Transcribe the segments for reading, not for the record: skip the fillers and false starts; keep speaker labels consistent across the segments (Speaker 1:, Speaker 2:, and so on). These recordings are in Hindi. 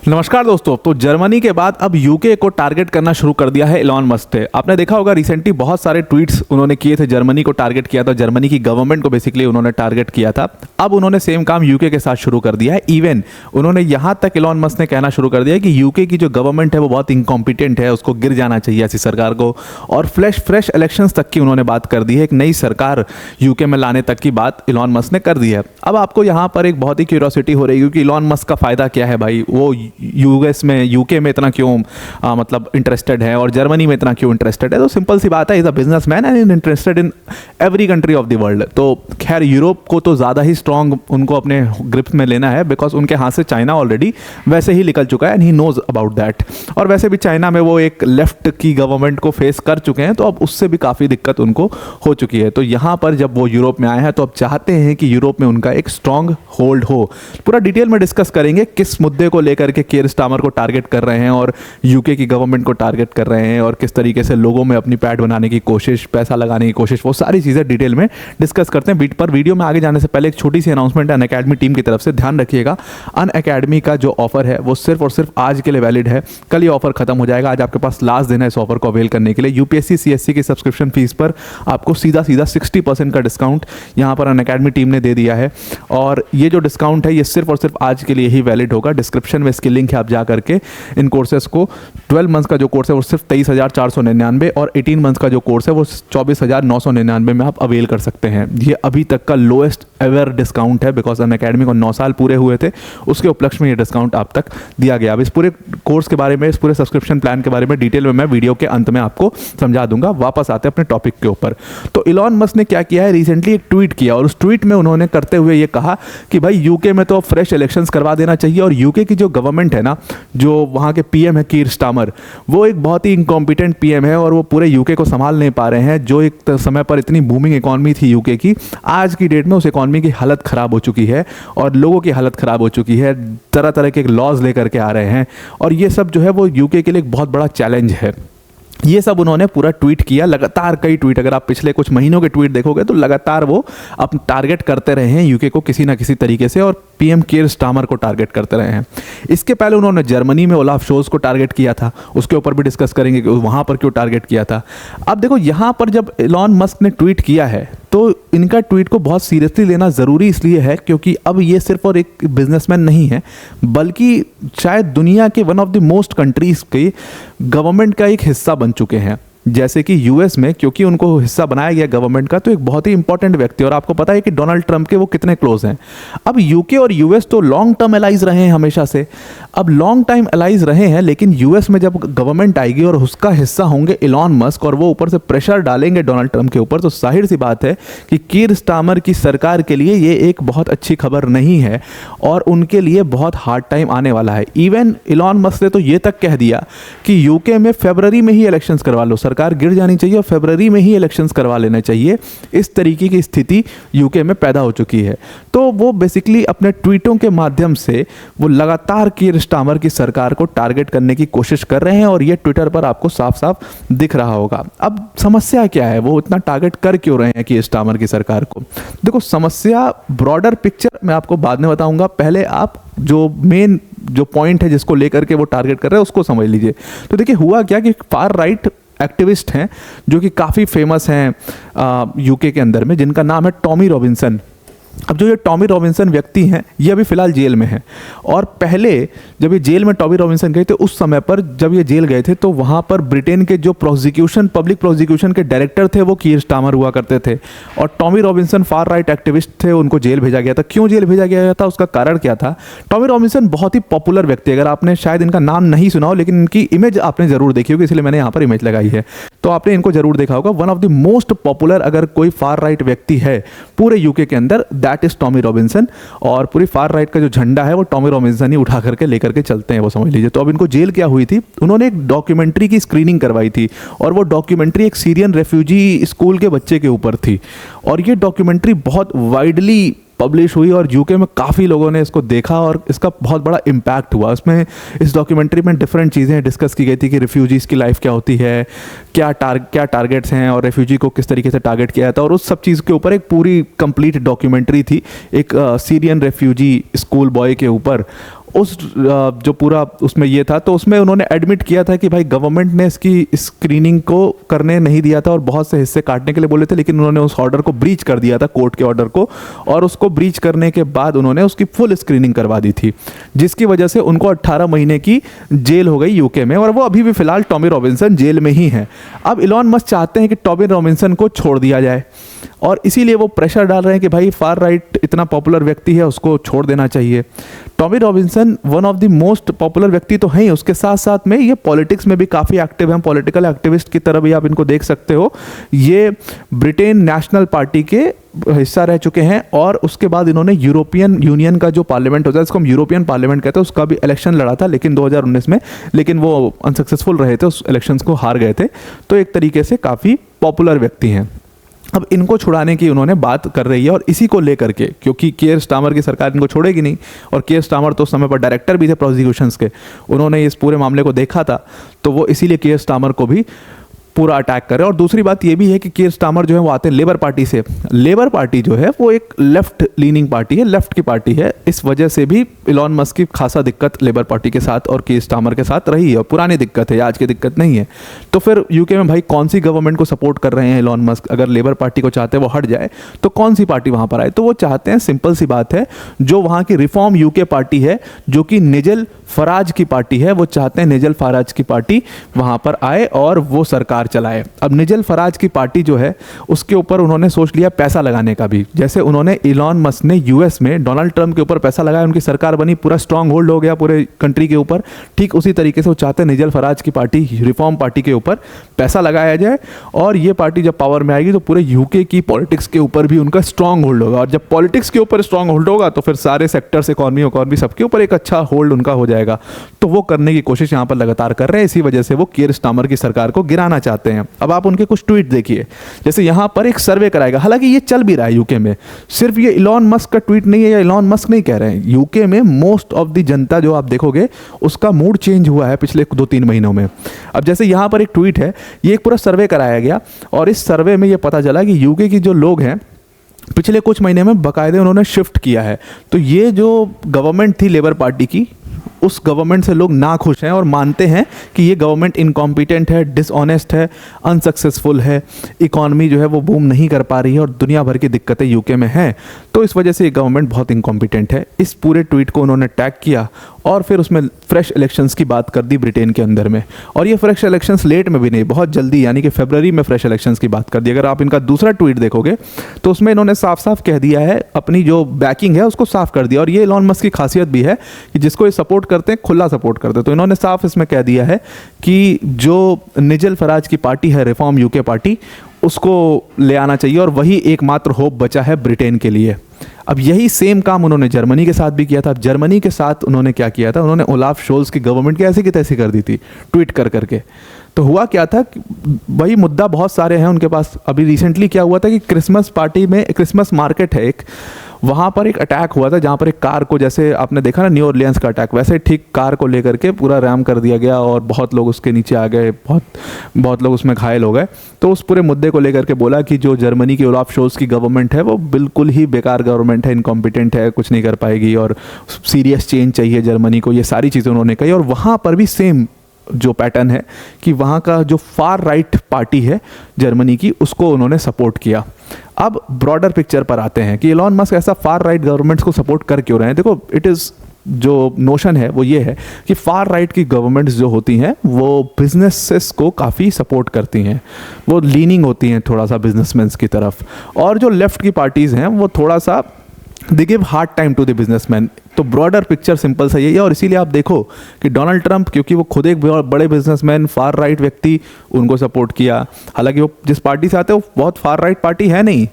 Speaker 1: नमस्कार दोस्तों। तो जर्मनी के बाद अब यूके को टारगेट करना शुरू कर दिया है इलॉन मस्क ने। आपने देखा होगा रिसेंटली बहुत सारे ट्वीट्स उन्होंने किए थे, जर्मनी को टारगेट किया था, जर्मनी की गवर्नमेंट को बेसिकली उन्होंने टारगेट किया था। अब उन्होंने सेम काम यूके के साथ शुरू कर दिया है। इवन उन्होंने यहां तक इलॉन मस्क ने कहना शुरू कर दिया है कि यूके की जो गवर्नमेंट है वो बहुत इनकॉम्पिटेंट है, उसको गिर जाना चाहिए ऐसी सरकार को। और फ्रेश इलेक्शंस तक की उन्होंने बात कर दी है, एक नई सरकार यूके में लाने तक की बात इलॉन मस्क ने कर दी है। अब आपको यहाँ पर एक बहुत ही क्यूरियोसिटी हो रही है कि इलॉन मस्क का फायदा क्या है भाई, वो यूएस में यूके में इतना क्यों मतलब इंटरेस्टेड है और जर्मनी में इतना क्यों इंटरेस्टेड है। तो सिंपल सी बात है, is a businessman and is interested in every country of the world. तो खैर यूरोप को तो ज़्यादा ही स्ट्रॉन्ग उनको अपने ग्रिप में लेना है, बिकॉज उनके हाथ से चाइना ऑलरेडी वैसे ही निकल चुका है and he knows about that. और वैसे भी चाइना में वो एक लेफ्ट की गवर्नमेंट को फेस कर चुके हैं, तो अब उससे भी काफ़ी दिक्कत उनको हो चुकी है। तो यहाँ पर जब वो यूरोप में आए हैं तो अब चाहते हैं कि यूरोप में उनका एक स्ट्रॉन्ग होल्ड हो। पूरा डिटेल में डिस्कस करेंगे किस मुद्दे को लेकर के कीर स्टारमर को टारगेट कर रहे हैं और यूके की गवर्नमेंट को टारगेट कर रहे हैं, और किस तरीके से लोगों में अपनी पैड बनाने की कोशिश, पैसा लगाने की कोशिश, वो सारी चीज़ें डिटेल में डिस्कस करते हैं। पर वीडियो में आगे जाने से पहले एक छोटी सी अनाउंसमेंट है अनअकैडमी टीम की तरफ से, ध्यान रखिएगा। अनअकैडमी का जो ऑफर है वो सिर्फ और सिर्फ आज के लिए वैलिड है, कल ये ऑफर खत्म हो जाएगा। आज आपके पास लास्ट दिन है इस ऑफर को अवेल करने के लिए। यूपीएससी सीएससी की सब्सक्रिप्शन फीस पर आपको सीधा 60% का डिस्काउंट यहाँ पर अनअकैडमी टीम ने दे दिया है। और ये जो डिस्काउंट है ये सिर्फ और सिर्फ आज के लिए ही वैलिड होगा। डिस्क्रिप्शन में इसकी लिंक है, आप जा करके इन कोर्सेज को 12 मंथ्स का जो कोर्स है वो सिर्फ 23,499 और 18 मंथ्स का जो कोर्स है वो 24,999 में आप अवेल कर सकते हैं। ये अभी तक का लोएस्ट एवर डिस्काउंट है, बिकॉज अनअकैडमी को 9 साल पूरे हुए थे, उसके उपलक्ष्य में ये डिस्काउंट आप तक दिया गया। अब इस पूरे कोर्स के बारे में, इस पूरे सब्सक्रिप्शन प्लान के बारे में डिटेल में मैं वीडियो के अंत में आपको समझा दूंगा। वापस आते हैं अपने टॉपिक के ऊपर। तो इलॉन मस्क ने क्या किया है, रिसेंटली एक ट्वीट किया और उस ट्वीट में उन्होंने करते हुए ये कहा कि भाई यूके में तो फ्रेश इलेक्शंस करवा देना चाहिए, और यूके की जो गवर्नमेंट है ना, जो वहाँ के पीएम है कीर स्टारमर, वो एक बहुत ही इनकॉम्पिटेंट पीएम है और वो पूरे यूके को संभाल नहीं पा रहे हैं। जो एक समय पर इतनी बूमिंग इकॉनमी थी यूके की, आज की डेट में उस इकॉनमी की हालत ख़राब हो चुकी है और लोगों की हालत ख़राब हो चुकी है। तरह तरह के लॉज लेकर के आ रहे हैं और ये सब जो है वो यूके के लिए एक बहुत बड़ा चैलेंज है। ये सब उन्होंने पूरा ट्वीट किया, लगातार कई ट्वीट, अगर आप पिछले कुछ महीनों के ट्वीट देखोगे तो लगातार वो अब टारगेट करते रहे हैं यूके को किसी ना किसी तरीके से, और पीएम कीर स्टारमर को टारगेट करते रहे हैं। इसके पहले उन्होंने जर्मनी में ओलाफ शोल्ज को टारगेट किया था, उसके ऊपर भी डिस्कस करेंगे कि वहाँ पर क्यों टारगेट किया था। अब देखो यहाँ पर जब इलॉन मस्क ने ट्वीट किया है तो इनका ट्वीट को बहुत सीरियसली लेना ज़रूरी इसलिए है क्योंकि अब ये सिर्फ और एक बिजनेसमैन नहीं है, बल्कि शायद दुनिया के one of the most countries के गवर्नमेंट का एक हिस्सा बन चुके हैं। जैसे कि यूएस में, क्योंकि उनको हिस्सा बनाया गया गवर्नमेंट का, तो एक बहुत ही इंपॉर्टेंट व्यक्ति, और आपको पता है कि डोनाल्ड ट्रंप के वो कितने क्लोज हैं। अब यूके और यूएस तो लॉन्ग टर्म एलाइज रहे हैं हमेशा से, अब लॉन्ग टाइम एलाइज रहे हैं, लेकिन यूएस में जब गवर्नमेंट आएगी और उसका हिस्सा होंगे इलॉन मस्क और वो ऊपर से प्रेशर डालेंगे डोनाल्ड ट्रंप के ऊपर, तो जाहिर सी बात है कि कीर स्टारमर की सरकार के लिए ये एक बहुत अच्छी खबर नहीं है और उनके लिए बहुत हार्ड टाइम आने वाला है। इवन इलॉन मस्क ने तो ये तक कह दिया कि यूके में फरवरी में ही इलेक्शंस करवा लो, सरकार गिर जानी चाहिए और फरवरी में ही इलेक्शंस करवा लेना चाहिए। इस तरीके की स्थिति यूके में पैदा हो चुकी है। तो वो बेसिकली अपने ट्वीटों के माध्यम से वो लगातार कीर स्टारमर की सरकार को टारगेट करने की कोशिश कर रहे हैं और ये ट्विटर पर आपको साफ साफ दिख रहा होगा। अब समस्या क्या है, वो इतना टारगेट कर क्यों रहे हैं कीर स्टारमर की सरकार को? देखो, समस्या ब्रॉडर पिक्चर मैं आपको बाद में बताऊंगा, पहले आप जो मेन जो पॉइंट है जिसको लेकर के वो टारगेट कर रहे हैं उसको समझ लीजिए। तो देखिए हुआ क्या कि फार राइट एक्टिविस्ट हैं जो कि काफ़ी फेमस हैं यूके के अंदर में, जिनका नाम है टॉमी रॉबिन्सन। अब जो ये टॉमी रॉबिन्सन व्यक्ति हैं ये अभी फ़िलहाल जेल में हैं, और पहले जब ये जेल में टॉमी रॉबिन्सन गए थे उस समय पर जब ये जेल गए थे तो वहाँ पर ब्रिटेन के जो पब्लिक प्रोसिक्यूशन के डायरेक्टर थे वो कीर स्टारमर हुआ करते थे, और Tommy Robinson far right activist थे, उनको जेल भेजा गया था। क्यों जेल भेजा गया था, उसका कारण क्या था? टॉमी रॉबिन्सन बहुत ही पॉपुलर व्यक्ति, अगर आपने शायद इनका नाम नहीं सुना हो लेकिन इनकी इमेज आपने ज़रूर देखी होगी, इसलिए मैंने यहाँ पर इमेज लगाई है, तो आपने इनको जरूर देखा होगा। One of the most popular अगर कोई फार राइट व्यक्ति है पूरे यूके के अंदर, दैट इज टॉमी रॉबिन्सन, और पूरी फार राइट का जो झंडा है वो टॉमी रॉबिन्सन ही उठा करके लेकर के चलते हैं, वो समझ लीजिए। तो अब इनको जेल क्या हुई थी, उन्होंने एक डॉक्यूमेंट्री की स्क्रीनिंग करवाई थी, और वो डॉक्यूमेंट्री एक सीरियन रेफ्यूजी स्कूल के बच्चे के ऊपर थी, और ये डॉक्यूमेंट्री बहुत वाइडली पब्लिश हुई और यूके में काफ़ी लोगों ने इसको देखा और इसका बहुत बड़ा इम्पैक्ट हुआ। उसमें इस डॉक्यूमेंट्री में डिफरेंट चीज़ें डिस्कस की गई थी कि रिफ्यूजीज़ की लाइफ क्या होती है, क्या टारगेट्स हैं और रेफ्यूजी को किस तरीके से टारगेट किया था, और उस सब चीज़ के ऊपर एक पूरी कंप्लीट डॉक्यूमेंट्री थी एक सीरियन रेफ्यूजी स्कूल बॉय के ऊपर। उस जो पूरा उसमें ये था, तो उसमें उन्होंने एडमिट किया था कि भाई गवर्नमेंट ने इसकी स्क्रीनिंग को करने नहीं दिया था और बहुत से हिस्से काटने के लिए बोले थे, लेकिन उन्होंने उस ऑर्डर को ब्रीच कर दिया था, कोर्ट के ऑर्डर को, और उसको ब्रीच करने के बाद उन्होंने उसकी फुल स्क्रीनिंग करवा दी थी, जिसकी वजह से उनको 18 महीने की जेल हो गई यूके में, और वो अभी भी फिलहाल टॉमी रॉबिन्सन जेल में ही हैं। अब इलॉन मस्क चाहते हैं कि टॉमी रॉबिन्सन को छोड़ दिया जाए, और इसीलिए वो प्रेशर डाल रहे हैं कि भाई फार राइट इतना पॉपुलर व्यक्ति है, उसको छोड़ देना चाहिए। Tommy Robinson one of the most popular व्यक्ति तो हैं ही, उसके साथ साथ में ये पॉलिटिक्स में भी काफ़ी एक्टिव हैं, पॉलिटिकल एक्टिविस्ट की तरह भी आप इनको देख सकते हो। ये ब्रिटेन नेशनल पार्टी के हिस्सा रह चुके हैं, और उसके बाद इन्होंने यूरोपियन यूनियन का जो पार्लियामेंट होता है, इसको हम यूरोपियन पार्लियामेंट कहते हैं, उसका भी इलेक्शन लड़ा था, लेकिन 2019 में, लेकिन वो अनसक्सेसफुल रहे थे, उस इलेक्शंस को हार गए थे। तो एक तरीके से काफ़ी पॉपुलर व्यक्ति हैं। अब इनको छुड़ाने की उन्होंने बात कर रही है, और इसी को लेकर के, क्योंकि केयर स्टामर की सरकार इनको छोड़ेगी नहीं, और केयर स्टामर तो उस समय पर डायरेक्टर भी थे प्रोसिक्यूशंस के, उन्होंने इस पूरे मामले को देखा था, तो वो इसीलिए केयर स्टामर को भी पूरा अटैक करे। और दूसरी बात ये भी है कि कीर स्टामर जो है वो आते हैं लेबर पार्टी से। लेबर पार्टी जो है वो एक लेफ्ट लीनिंग पार्टी है, लेफ्ट की पार्टी है। इस वजह से भी इलॉन मस्क की खासा दिक्कत लेबर पार्टी के साथ और कीर स्टामर के साथ रही है, और पुरानी दिक्कत है, आज की दिक्कत नहीं है। तो फिर यूके में भाई कौन सी गवर्नमेंट को सपोर्ट कर रहे हैं इलॉन मस्क? अगर लेबर पार्टी को चाहते हैं वो हट जाए तो कौन सी पार्टी वहाँ पर आए? तो वो चाहते हैं, सिंपल सी बात है, जो वहाँ की रिफॉर्म यूके पार्टी है, जो कि निजल फराज की पार्टी है, वो चाहते हैं निजल फराज की पार्टी वहाँ पर आए और वो सरकार चलाए। अब निजल फराज की पार्टी जो है उसके ऊपर उन्होंने सोच लिया पैसा लगाने का भी। जैसे उन्होंने इलॉन मस्क ने यूएस में डोनाल्ड ट्रंप के ऊपर पैसा लगाया, उनकी सरकार बनी, पूरा स्ट्रांग होल्ड हो गया पूरे कंट्री के ऊपर। ठीक उसी तरीके से वो चाहते हैं निजल फराज की पार्टी, रिफॉर्म पार्टी के ऊपर पैसा लगाया जाए, और ये पार्टी जब पावर में आएगी तो पूरे यूके की पॉलिटिक्स के ऊपर भी उनका स्ट्रांग होल्ड होगा। और जब पॉलिटिक्स के ऊपर स्ट्रांग होल्ड होगा तो फिर सारे सेक्टर्स, इकॉनमी सबके ऊपर एक अच्छा होल्ड उनका हो जाएगा। तो वो करने की कोशिश यहाँ पर लगातार कर रहे हैं। इसी वजह से वो कीर स्टामर की सरकार को गिराना चाहते हैं। अब आप उनके कुछ ट्वीट देखिए, जैसे यहाँ पर एक सर्वे कराएगा, हालांकि ये चल भी रहा है यूके में, सिर्फ ये इलॉन मस्क का ट्वीट नहीं है या इलॉन मस्क नहीं कह रहे हैं। यूके में मोस्ट ऑफ द जनता जो आप देखोगे उसका मूड चेंज हुआ है पिछले 2-3 महीनों में। अब जैसे यहाँ पर एक ट्वीट है, ये एक पूरा सर्वे कराया गया, और इस सर्वे में ये पता चला कि यूके की जो लोग हैं पिछले कुछ महीने में बाकायदे उन्होंने शिफ्ट किया है। तो ये जो गवर्नमेंट थी लेबर पार्टी की, उस गवर्नमेंट से लोग नाखुश हैं और मानते हैं कि ये गवर्नमेंट इनकॉम्पिटेंट है, डिसऑनेस्ट है, अनसक्सेसफुल है, इकॉनमी जो है वो बूम नहीं कर पा रही है और दुनिया भर की दिक्कतें यूके में हैं। तो इस वजह से ये गवर्नमेंट बहुत इनकॉम्पिटेंट है। इस पूरे ट्वीट को उन्होंने टैग किया और फिर उसमें फ्रेश इलेक्शंस की बात कर दी ब्रिटेन के अंदर में। और ये फ्रेश इलेक्शंस लेट में भी नहीं, बहुत जल्दी, यानी कि फरवरी में फ्रेश इलेक्शंस की बात कर दी। अगर आप इनका दूसरा ट्वीट देखोगे तो उसमें इन्होंने साफ साफ कह दिया है, अपनी जो बैकिंग है उसको साफ कर दिया। और ये इलॉन मस्क की खासियत भी है कि जिसको ये सपोर्ट करते हैं खुला सपोर्ट करते हैं। तो इन्होंने साफ इसमें कह दिया है कि जो निजल फराज की पार्टी है, रिफॉर्म यूके पार्टी, उसको ले आना चाहिए, और वही एकमात्र होप बचा है ब्रिटेन के लिए। अब यही सेम काम उन्होंने जर्मनी के साथ भी किया था। जर्मनी के साथ उन्होंने क्या किया था, उन्होंने ओलाफ शोल्स की गवर्नमेंट की ऐसे की तैसी कर दी थी ट्वीट कर करके। तो हुआ क्या था, वही मुद्दा बहुत सारे हैं उनके पास। अभी रिसेंटली क्या हुआ था कि क्रिसमस पार्टी में, क्रिसमस मार्केट है एक, वहाँ पर एक अटैक हुआ था, जहाँ पर एक कार को, जैसे आपने देखा ना न्यू ऑरलियंस का अटैक, वैसे ठीक कार को लेकर के पूरा रैम कर दिया गया और बहुत लोग उसके नीचे आ गए, बहुत लोग उसमें घायल हो गए। तो उस पूरे मुद्दे को लेकर के बोला कि जो जर्मनी की ओलाफ शोल्स की गवर्नमेंट है वो बिल्कुल ही बेकार गवर्नमेंट है, इनकॉम्पिटेंट है, कुछ नहीं कर पाएगी और सीरियस चेंज चाहिए जर्मनी को। ये सारी चीज़ें उन्होंने कही। और वहाँ पर भी सेम जो पैटर्न है कि वहाँ का जो फार राइट पार्टी है जर्मनी की, उसको उन्होंने सपोर्ट किया। अब ब्रॉडर पिक्चर पर आते हैं कि इलॉन मस्क ऐसा फार राइट गवर्नमेंट्स को सपोर्ट कर क्यों रहे हैं। देखो, इट इज़, जो नोशन है वो ये है कि फार राइट की गवर्नमेंट्स जो होती हैं वो बिजनेसेस को काफ़ी सपोर्ट करती हैं, वो लीनिंग होती हैं थोड़ा सा बिजनेसमैन की तरफ। और जो लेफ्ट की पार्टीज़ हैं वो थोड़ा सा they give hard time to the businessman. तो ब्रॉडर पिक्चर सिंपल सा यही है। और इसीलिए आप देखो कि डोनाल्ड ट्रंप, क्योंकि वो खुद एक बड़े बिजनेसमैन, फार राइट व्यक्ति, उनको सपोर्ट किया। हालांकि वो जिस पार्टी से आते हैं वो बहुत फार राइट पार्टी है नहीं।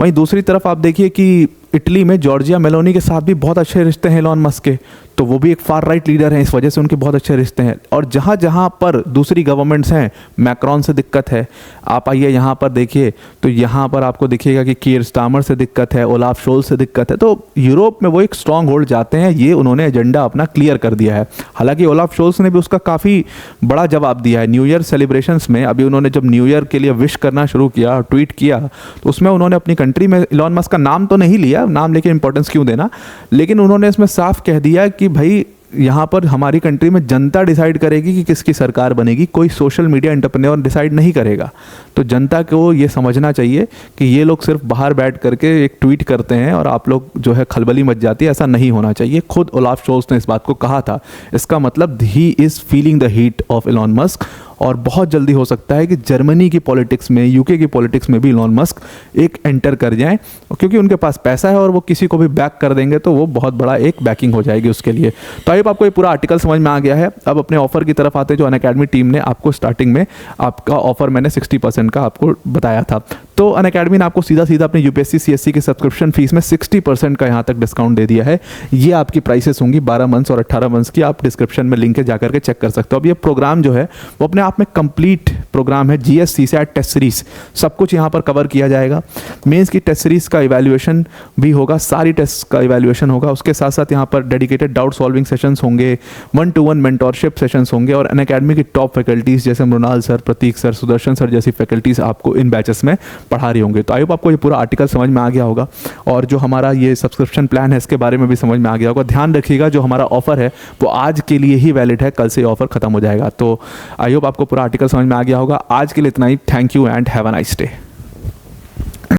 Speaker 1: वहीं दूसरी तरफ आप देखिए कि इटली में जॉर्जिया मेलोनी के साथ भी बहुत अच्छे रिश्ते हैं इलॉन मस्क के, तो वो भी एक फार राइट लीडर हैं, इस वजह से उनके बहुत अच्छे रिश्ते हैं। और जहाँ जहाँ पर दूसरी गवर्नमेंट्स हैं, मैक्रॉन से दिक्कत है, आप आइए यहाँ पर देखिए तो यहाँ पर आपको दिखेगा कि कीर स्टामर से दिक्कत है, ओलाफ शोल्स से दिक्कत है। तो यूरोप में वो एक स्ट्रॉन्ग होल्ड जाते हैं, ये उन्होंने एजेंडा अपना क्लियर कर दिया है। हालांकि ओलाफ शोल्स ने भी उसका काफ़ी बड़ा जवाब दिया है। न्यू ईयर सेलिब्रेशंस में अभी उन्होंने जब न्यू ईयर के लिए विश करना शुरू किया, ट्वीट किया, तो उसमें उन्होंने अपनी कंट्री में इलॉन मस्क का नाम तो नहीं लिया, दिया, नाम लेके इंपॉर्टेंस क्यों देना, लेकिन उन्होंने इसमें साफ कह दिया कि भाई यहाँ पर हमारी कंट्री में जनता डिसाइड करेगी कि किसकी सरकार बनेगी, कोई सोशल मीडिया एंटरप्रेन्योर डिसाइड नहीं करेगा। तो जनता को ये समझना चाहिए कि ये लोग सिर्फ बाहर बैठ करके एक ट्वीट करते हैं और आप लोग जो है खलबली मच जाती है, ऐसा नहीं होना चाहिए। खुद ओलाफ शोल्स ने इस बात को कहा था। इसका मतलब he is feeling the heat of Elon Musk, और बहुत जल्दी हो सकता है कि जर्मनी की पॉलिटिक्स में, यूके की पॉलिटिक्स में भी इलॉन मस्क एक एंटर कर जाएं, क्योंकि उनके पास पैसा है और वो किसी को भी बैक कर देंगे तो वो बहुत बड़ा एक बैकिंग हो जाएगी उसके लिए। तो आई होप आपको ये पूरा आर्टिकल समझ में आ गया है। अब अपने ऑफर की तरफ आते हैं जो अनअकैडमी टीम ने आपको स्टार्टिंग में, आपका ऑफर मैंने 60% का आपको बताया था। तो अनअकैडमी ने आपको सीधा सीधा अपनी यूपीएससी सीएससी की सब्सक्रिप्शन फीस में 60% का यहाँ तक डिस्काउंट दे दिया है। ये आपकी प्राइसेस होंगी 12 मंथ्स और 18 मंथ्स की, आप डिस्क्रिप्शन में लिंक है जाकर के चेक कर सकते हो। अब ये प्रोग्राम जो है वो अपने आप में कंप्लीट प्रोग्राम है। जीएस सीसैट टेस्ट सीरीज सब कुछ यहाँ पर कवर किया जाएगा। मेंस की टेस्ट सीरीज का इवैल्यूएशन भी होगा, सारी टेस्ट का इवैल्यूएशन होगा। उसके साथ साथ यहाँ पर डेडिकेटेड डाउट सॉल्विंग सेशंस होंगे, 1-to-1 मेंटोरशिप सेशंस होंगे, और अनअकैडमी की टॉप फैकल्टीज जैसे मृणाल सर, प्रतीक सर, सुदर्शन सर जैसी फैकल्टीज आपको इन बैचेस में पढ़ा रही होंगे। तो आई होप आपको ये पूरा आर्टिकल समझ में आ गया होगा, और जो हमारा ये सब्सक्रिप्शन प्लान है इसके बारे में भी समझ में आ गया होगा। ध्यान रखिएगा जो हमारा ऑफर है वो आज के लिए ही वैलिड है, कल से ऑफर खत्म हो जाएगा। तो आई होप आपको पूरा आर्टिकल समझ में आ गया होगा। आज के लिए इतना ही। Thank you and have a nice day.